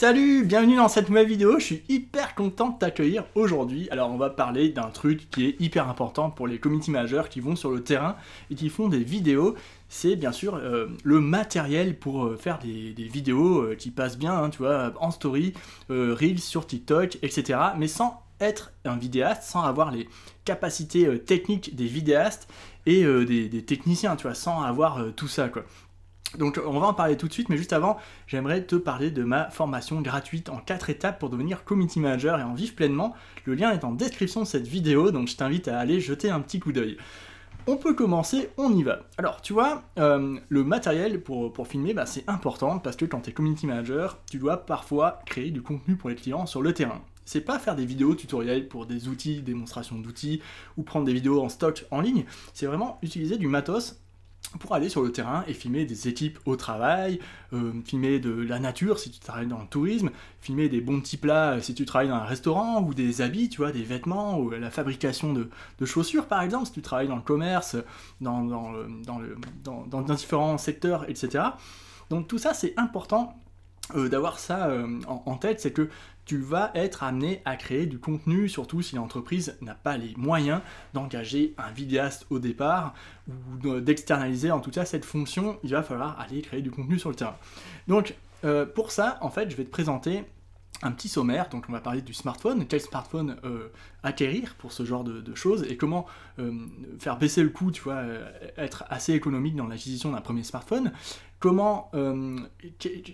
Salut, bienvenue dans cette nouvelle vidéo, je suis hyper content de t'accueillir aujourd'hui. Alors on va parler d'un truc qui est hyper important pour les community managers qui vont sur le terrain et qui font des vidéos. C'est bien sûr le matériel pour faire des vidéos qui passent bien, hein, tu vois, en story, Reels sur TikTok, etc. Mais sans être un vidéaste, sans avoir les capacités techniques des vidéastes et des techniciens, tu vois, sans avoir tout ça, quoi. Donc on va en parler tout de suite, mais juste avant, j'aimerais te parler de ma formation gratuite en 4 étapes pour devenir community manager et en vivre pleinement. Le lien est en description de cette vidéo, donc je t'invite à aller jeter un petit coup d'œil. On peut commencer, on y va. Alors tu vois, le matériel pour filmer, c'est important parce que quand tu es community manager, tu dois parfois créer du contenu pour les clients sur le terrain. C'est pas faire des vidéos tutoriels pour des outils, démonstrations d'outils, ou prendre des vidéos en stock en ligne, c'est vraiment utiliser du matos pour aller sur le terrain et filmer des équipes au travail, filmer de la nature si tu travailles dans le tourisme, filmer des bons petits plats si tu travailles dans un restaurant, ou des habits, tu vois, des vêtements, ou la fabrication de chaussures par exemple, si tu travailles dans le commerce, dans différents secteurs, etc. Donc tout ça c'est important d'avoir ça en tête, c'est que tu vas être amené à créer du contenu, surtout si l'entreprise n'a pas les moyens d'engager un vidéaste au départ, ou d'externaliser en tout cas cette fonction, il va falloir aller créer du contenu sur le terrain. Donc pour ça, en fait, je vais te présenter un petit sommaire. Donc on va parler du smartphone, quel smartphone acquérir pour ce genre de choses, et comment faire baisser le coût, tu vois, être assez économique dans l'acquisition d'un premier smartphone, comment,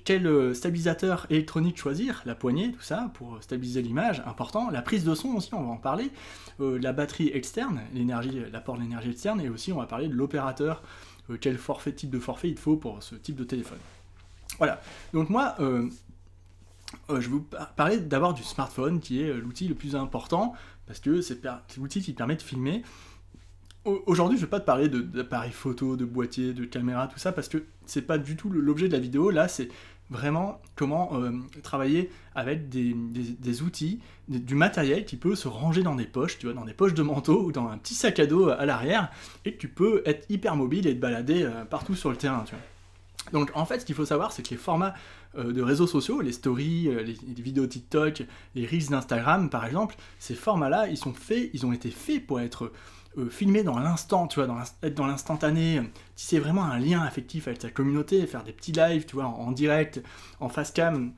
quel stabilisateur électronique choisir, la poignée, tout ça, pour stabiliser l'image, important, la prise de son aussi, on va en parler, la batterie externe, l'énergie, l'apport d'énergie externe, et aussi on va parler de l'opérateur, quel type de forfait il faut pour ce type de téléphone. Voilà, donc moi, je vais vous parler d'abord du smartphone, qui est l'outil le plus important, parce que c'est l'outil qui permet de filmer. Aujourd'hui, je ne vais pas te parler d'appareils photo, de boîtier, de caméra, tout ça, parce que c'est pas du tout l'objet de la vidéo. Là, c'est vraiment comment travailler avec des outils, du matériel qui peut se ranger dans des poches, tu vois, dans des poches de manteau ou dans un petit sac à dos à l'arrière, et que tu peux être hyper mobile et te balader partout sur le terrain, tu vois. Donc en fait, ce qu'il faut savoir, c'est que les formats de réseaux sociaux, les stories, les vidéos TikTok, les Reels d'Instagram par exemple, ces formats-là, ils ont été faits pour être filmés dans l'instant, tu vois, être dans l'instantané, tisser vraiment un lien affectif avec ta communauté, faire des petits lives, tu vois, en direct, en face cam.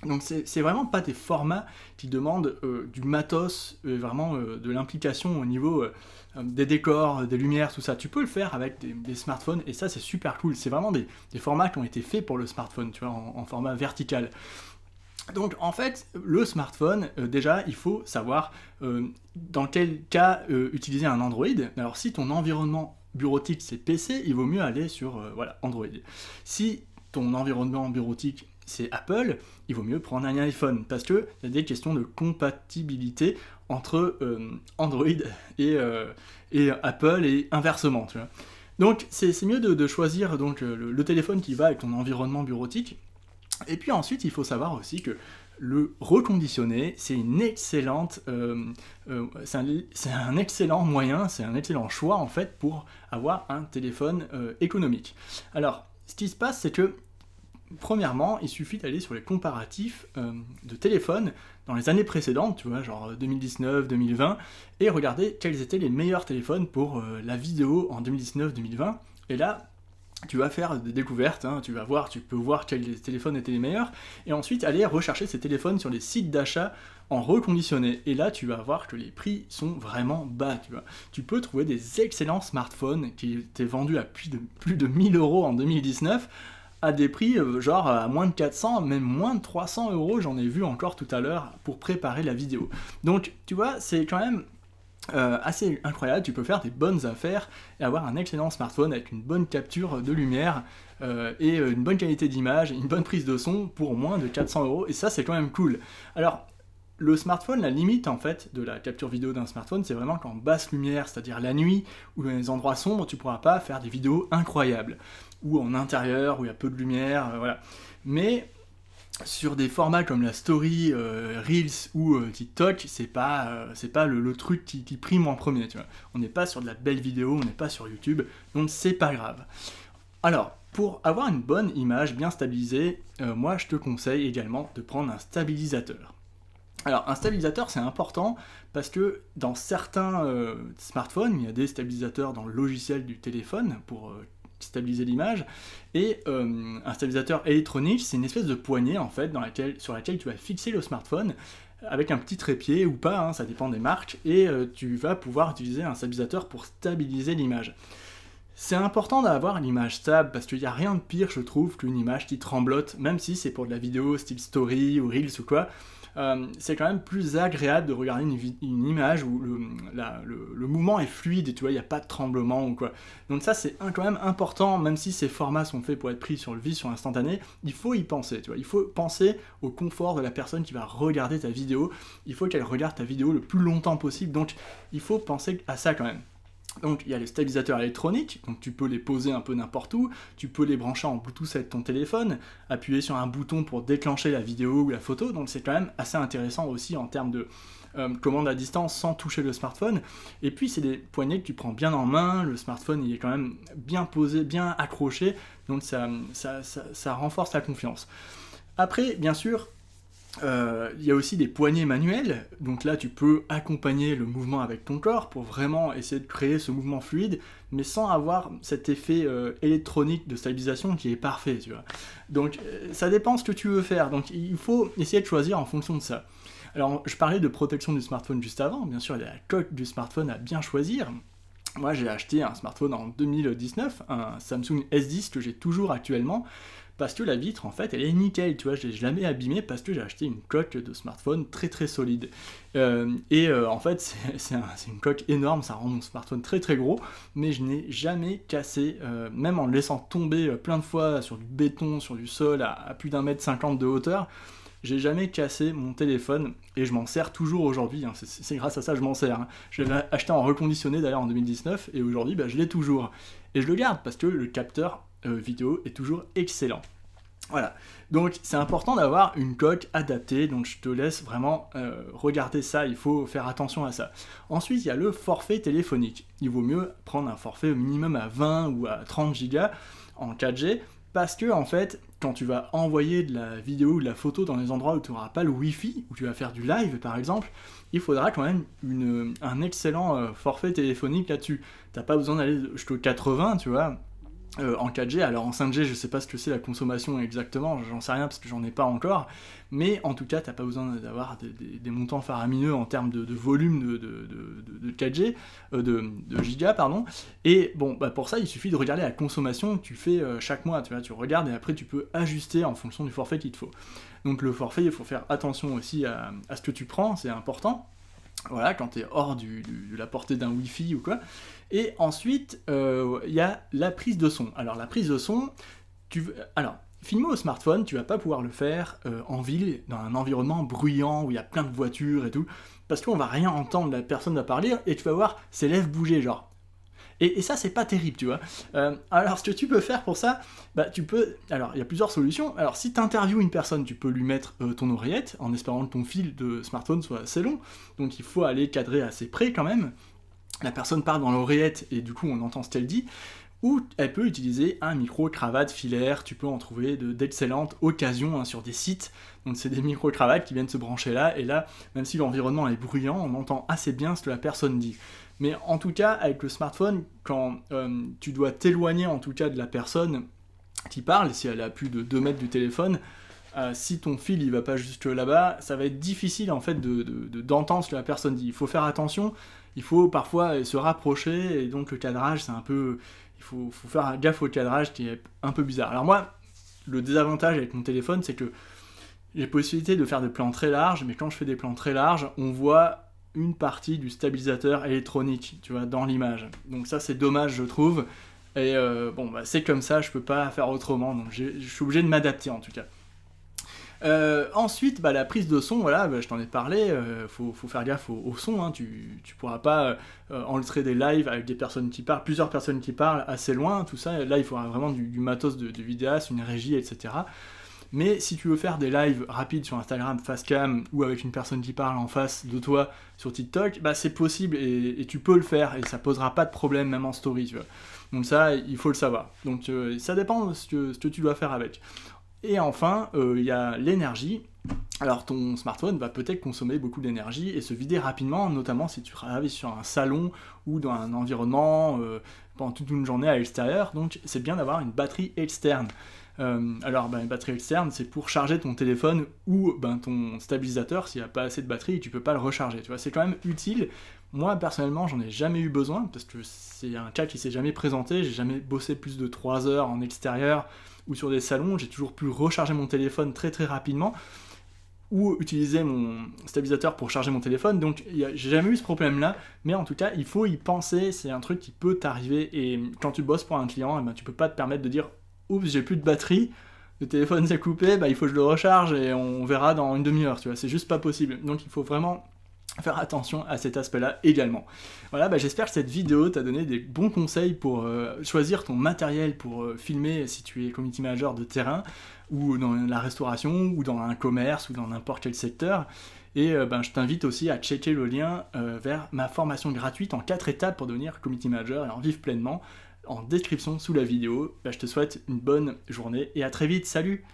Donc c'est vraiment pas des formats qui demandent du matos, vraiment de l'implication au niveau des décors, des lumières, tout ça. Tu peux le faire avec des smartphones, et ça c'est super cool. C'est vraiment des formats qui ont été faits pour le smartphone, tu vois, en format vertical. Donc en fait, le smartphone, déjà, il faut savoir dans quel cas utiliser un Android. Alors si ton environnement bureautique c'est PC, il vaut mieux aller sur voilà, Android. Si ton environnement bureautique c'est Apple, il vaut mieux prendre un iPhone, parce qu'il y a des questions de compatibilité entre Android et Apple, et inversement, tu vois. Donc c'est mieux de choisir donc, le téléphone qui va avec ton environnement bureautique. Et puis ensuite, il faut savoir aussi que le reconditionner, c'est une excellente, c'est un excellent moyen, c'est un excellent choix en fait pour avoir un téléphone économique. Alors, ce qui se passe, c'est que premièrement, il suffit d'aller sur les comparatifs de téléphones dans les années précédentes, tu vois, genre 2019, 2020, et regarder quels étaient les meilleurs téléphones pour la vidéo en 2019-2020. Et là, tu vas faire des découvertes, hein, tu peux voir quels téléphones étaient les meilleurs, et ensuite aller rechercher ces téléphones sur les sites d'achat en reconditionné. Et là, tu vas voir que les prix sont vraiment bas, tu vois. Tu peux trouver des excellents smartphones qui étaient vendus à plus de 1000 € en 2019, à des prix genre à moins de 400, même moins de 300 €, j'en ai vu encore tout à l'heure pour préparer la vidéo. Donc, tu vois, c'est quand même assez incroyable, tu peux faire des bonnes affaires et avoir un excellent smartphone avec une bonne capture de lumière et une bonne qualité d'image, une bonne prise de son pour moins de 400 €, et ça c'est quand même cool. Alors, le smartphone, la limite en fait de la capture vidéo d'un smartphone, c'est vraiment qu'en basse lumière, c'est-à-dire la nuit ou dans les endroits sombres, tu pourras pas faire des vidéos incroyables, ou en intérieur où il y a peu de lumière, voilà. Mais sur des formats comme la story, Reels ou TikTok, c'est pas le truc qui prime en premier, tu vois. On n'est pas sur de la belle vidéo, on n'est pas sur YouTube, donc c'est pas grave. Alors, Pour avoir une bonne image bien stabilisée, moi je te conseille également de prendre un stabilisateur. Alors un stabilisateur c'est important parce que dans certains smartphones, il y a des stabilisateurs dans le logiciel du téléphone pour stabiliser l'image, et un stabilisateur électronique c'est une espèce de poignée en fait sur laquelle tu vas fixer le smartphone avec un petit trépied ou pas, hein, ça dépend des marques, et tu vas pouvoir utiliser un stabilisateur pour stabiliser l'image. C'est important d'avoir une image stable parce qu'il n'y a rien de pire, je trouve, qu'une image qui tremblote, même si c'est pour de la vidéo style story ou reels ou quoi. C'est quand même plus agréable de regarder une image où le mouvement est fluide et tu vois, il n'y a pas de tremblement ou quoi. Donc ça c'est quand même important, même si ces formats sont faits pour être pris sur le vif, sur l'instantané, il faut y penser, tu vois. Il faut penser au confort de la personne qui va regarder ta vidéo, il faut qu'elle regarde ta vidéo le plus longtemps possible, donc il faut penser à ça quand même. Donc il y a les stabilisateurs électroniques, donc tu peux les poser un peu n'importe où, tu peux les brancher en Bluetooth avec ton téléphone, appuyer sur un bouton pour déclencher la vidéo ou la photo, donc c'est quand même assez intéressant aussi en termes de commande à distance sans toucher le smartphone. Et puis c'est des poignées que tu prends bien en main, le smartphone il est quand même bien posé, bien accroché, donc ça renforce la confiance. Après, bien sûr, il y a aussi des poignées manuelles, donc là tu peux accompagner le mouvement avec ton corps pour vraiment essayer de créer ce mouvement fluide, mais sans avoir cet effet électronique de stabilisation qui est parfait, tu vois. Donc ça dépend ce que tu veux faire, donc il faut essayer de choisir en fonction de ça. Alors je parlais de protection du smartphone juste avant, bien sûr il y a la coque du smartphone à bien choisir. Moi j'ai acheté un smartphone en 2019, un Samsung S10 que j'ai toujours actuellement, parce que la vitre en fait elle est nickel, tu vois, je l'ai jamais abîmée parce que j'ai acheté une coque de smartphone très très solide. En fait c'est une coque énorme, ça rend mon smartphone très très gros, mais je n'ai jamais cassé, même en le laissant tomber plein de fois sur du béton, sur du sol à plus d'1,50 m de hauteur, j'ai jamais cassé mon téléphone et je m'en sers toujours aujourd'hui, hein. C'est grâce à ça que je m'en sers, hein. Je l'avais acheté en reconditionné d'ailleurs en 2019 et aujourd'hui je l'ai toujours. Et je le garde parce que le capteur vidéo est toujours excellent. Voilà, donc c'est important d'avoir une coque adaptée, donc je te laisse vraiment regarder ça, il faut faire attention à ça. Ensuite, il y a le forfait téléphonique. Il vaut mieux prendre un forfait au minimum à 20 ou à 30 Go en 4G, parce que en fait, quand tu vas envoyer de la vidéo ou de la photo dans des endroits où tu n'auras pas le Wi-Fi, où tu vas faire du live par exemple, il faudra quand même un excellent forfait téléphonique là-dessus. T'as pas besoin d'aller jusqu'au 80, tu vois, en 4G, alors en 5G je sais pas ce que c'est la consommation exactement, j'en sais rien parce que j'en ai pas encore, mais en tout cas t'as pas besoin d'avoir des montants faramineux en termes de volume de 4G, de giga pardon, et bon pour ça il suffit de regarder la consommation que tu fais chaque mois, tu vois, tu regardes et après tu peux ajuster en fonction du forfait qu'il te faut. Donc le forfait il faut faire attention aussi à ce que tu prends, c'est important. Voilà, quand tu es hors de la portée d'un Wi-Fi ou quoi. Et ensuite, il y a la prise de son. Alors, la prise de son, filmer au smartphone, tu vas pas pouvoir le faire en ville, dans un environnement bruyant, où il y a plein de voitures et tout, parce qu'on va rien entendre, la personne va parler, et tu vas voir ses lèvres bouger, genre. Et ça, c'est pas terrible, tu vois. Alors, ce que tu peux faire pour ça, tu peux... Alors, il y a plusieurs solutions. Alors, si tu interviews une personne, tu peux lui mettre ton oreillette, en espérant que ton fil de smartphone soit assez long. Donc, il faut aller cadrer assez près, quand même. La personne parle dans l'oreillette, et du coup, on entend ce qu'elle dit. Ou elle peut utiliser un micro, cravate, filaire. Tu peux en trouver d'excellentes occasions sur des sites. Donc, c'est des micro-cravates qui viennent se brancher là. Et là, même si l'environnement est bruyant, on entend assez bien ce que la personne dit. Mais en tout cas, avec le smartphone, quand tu dois t'éloigner en tout cas de la personne qui parle, si elle a plus de 2 mètres du téléphone, si ton fil il va pas jusque là-bas, ça va être difficile en fait d'entendre ce que la personne dit. Il faut faire attention, il faut parfois se rapprocher, et donc le cadrage c'est un peu... Il faut faire gaffe au cadrage qui est un peu bizarre. Alors moi, le désavantage avec mon téléphone, c'est que j'ai possibilité de faire des plans très larges, mais quand je fais des plans très larges, on voit une partie du stabilisateur électronique, tu vois, dans l'image. Donc ça, c'est dommage, je trouve. Et c'est comme ça, je peux pas faire autrement, donc je suis obligé de m'adapter, en tout cas. Ensuite, la prise de son, voilà, je t'en ai parlé, faut faire gaffe au son, hein, tu pourras pas enregistrer des lives avec des personnes qui parlent, plusieurs personnes qui parlent assez loin, tout ça, là il faudra vraiment du matos de vidéaste, une régie, etc. Mais si tu veux faire des lives rapides sur Instagram, facecam, ou avec une personne qui parle en face de toi sur TikTok, c'est possible et tu peux le faire et ça posera pas de problème même en story, tu vois. Donc ça, il faut le savoir. Donc ça dépend de ce que tu dois faire avec. Et enfin, il y a l'énergie. Alors ton smartphone va peut-être consommer beaucoup d'énergie et se vider rapidement, notamment si tu travailles sur un salon ou dans un environnement pendant toute une journée à l'extérieur. Donc c'est bien d'avoir une batterie externe. Alors une batterie externe, c'est pour charger ton téléphone ou ton stabilisateur. S'il n'y a pas assez de batterie, tu peux pas le recharger. Tu vois, c'est quand même utile. Moi personnellement, j'en ai jamais eu besoin parce que c'est un cas qui s'est jamais présenté. J'ai jamais bossé plus de 3 heures en extérieur ou sur des salons. J'ai toujours pu recharger mon téléphone très très rapidement ou utiliser mon stabilisateur pour charger mon téléphone, donc j'ai jamais eu ce problème-là, mais en tout cas, il faut y penser, c'est un truc qui peut t'arriver, et quand tu bosses pour un client, tu peux pas te permettre de dire « Oups, j'ai plus de batterie, le téléphone s'est coupé, il faut que je le recharge et on verra dans une demi-heure », tu vois, c'est juste pas possible, donc il faut vraiment faire attention à cet aspect-là également. Voilà, j'espère que cette vidéo t'a donné des bons conseils pour choisir ton matériel pour filmer si tu es community manager de terrain, ou dans la restauration, ou dans un commerce, ou dans n'importe quel secteur. Et je t'invite aussi à checker le lien vers ma formation gratuite en 4 étapes pour devenir community manager et en vivre pleinement, en description sous la vidéo. Je te souhaite une bonne journée et à très vite, salut!